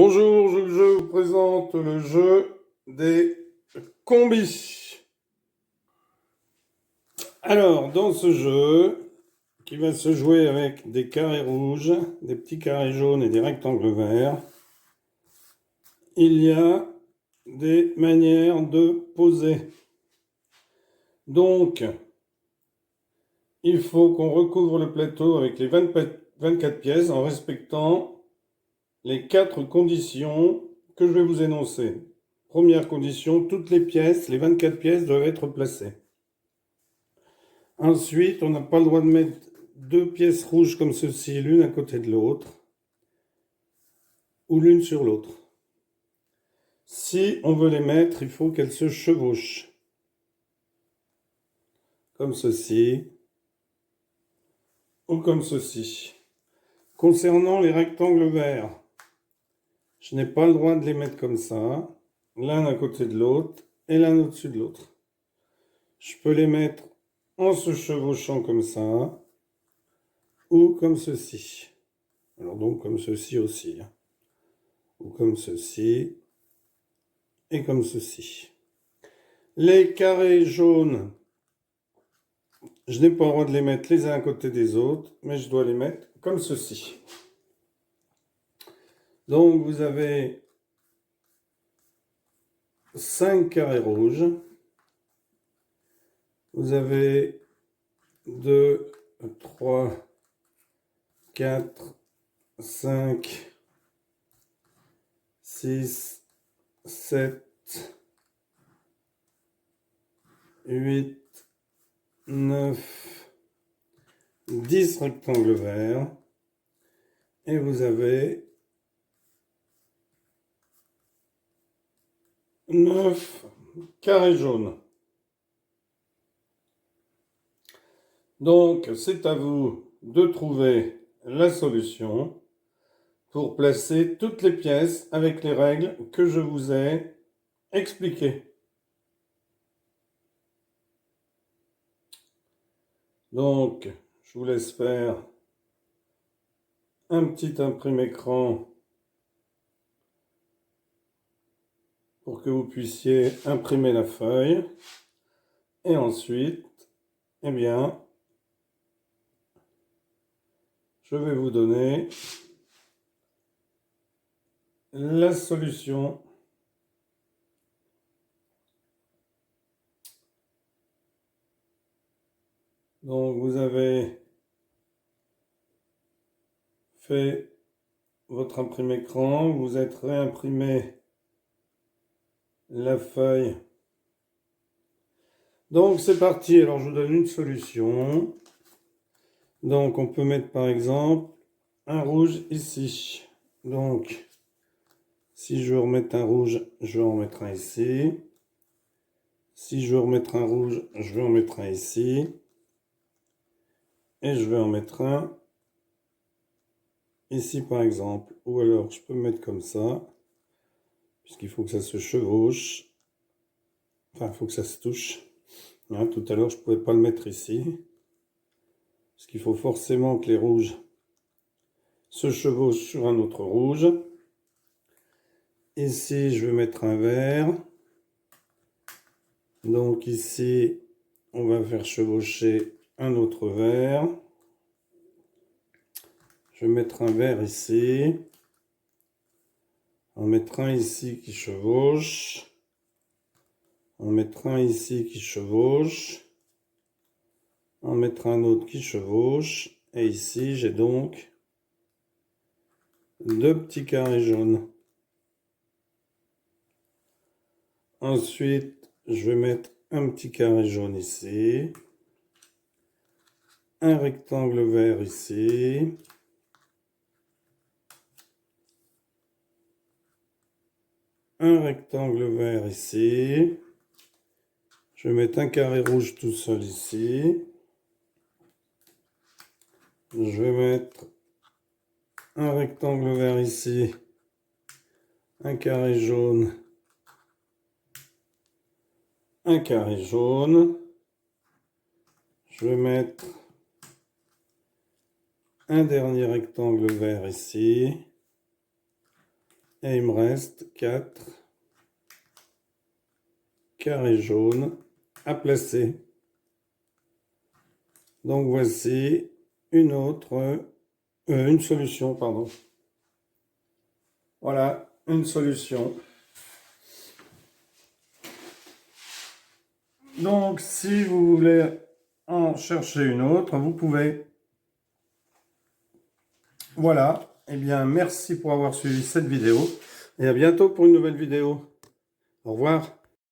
Bonjour, je vous présente le jeu des combis. Alors, dans ce jeu, qui va se jouer avec des carrés rouges, des petits carrés jaunes et des rectangles verts, il y a des manières de poser. Donc, il faut qu'on recouvre le plateau avec les 24 pièces en respectant les 4 conditions que je vais vous énoncer. Première condition, toutes les pièces, les 24 pièces doivent être placées. Ensuite, on n'a pas le droit de mettre 2 pièces rouges comme ceci, l'une à côté de l'autre, ou l'une sur l'autre. Si on veut les mettre, il faut qu'elles se chevauchent, comme ceci, ou comme ceci. Concernant les rectangles verts, je n'ai pas le droit de les mettre comme ça, l'un à côté de l'autre, et l'un au-dessus de l'autre. Je peux les mettre en se chevauchant comme ça, ou comme ceci. Alors donc comme ceci aussi, ou comme ceci, et comme ceci. Les carrés jaunes, je n'ai pas le droit de les mettre les uns à côté des autres, mais je dois les mettre comme ceci. Donc vous avez 5 carrés rouges. Vous avez 2, 3, 4, 5, 6, 7, 8, 9, 10 rectangles verts. Et vous avez 9 carrés jaunes. Donc, c'est à vous de trouver la solution pour placer toutes les pièces avec les règles que je vous ai expliquées. Donc, je vous laisse faire un petit imprimé-écran pour que vous puissiez imprimer la feuille. Et ensuite, eh bien, je vais vous donner la solution. Donc, vous avez fait votre imprimé-écran, vous êtes réimprimé la feuille. Donc, c'est parti. Alors, je vous donne une solution. Donc, on peut mettre par exemple un rouge ici. Donc, si je veux remettre un rouge, je vais en mettre un ici. Si je veux remettre un rouge, je vais en mettre un ici. Et je vais en mettre un ici par exemple. Ou alors, je peux me mettre comme ça. Puisqu'il faut que ça se chevauche. Enfin, il faut que ça se touche. Hein, tout à l'heure, je ne pouvais pas le mettre ici. Parce qu'il faut forcément que les rouges se chevauchent sur un autre rouge. Ici, je vais mettre un vert. Donc ici, on va faire chevaucher un autre vert. Je vais mettre un vert ici. On mettra un ici qui chevauche. On mettra un ici qui chevauche. On mettra un autre qui chevauche. Et ici, j'ai donc 2 petits carrés jaunes. Ensuite, je vais mettre un petit carré jaune ici. Un rectangle vert ici. Un rectangle vert ici. Je vais mettre un carré rouge tout seul ici. Je vais mettre un rectangle vert ici. Un carré jaune. Un carré jaune. Je vais mettre un dernier rectangle vert ici. Et il me reste 4 carrés jaunes à placer. Donc voici une solution, pardon. Voilà, une solution. Donc si vous voulez en chercher une autre, vous pouvez. Voilà, eh bien merci pour avoir suivi cette vidéo et à bientôt pour une nouvelle vidéo. Au revoir.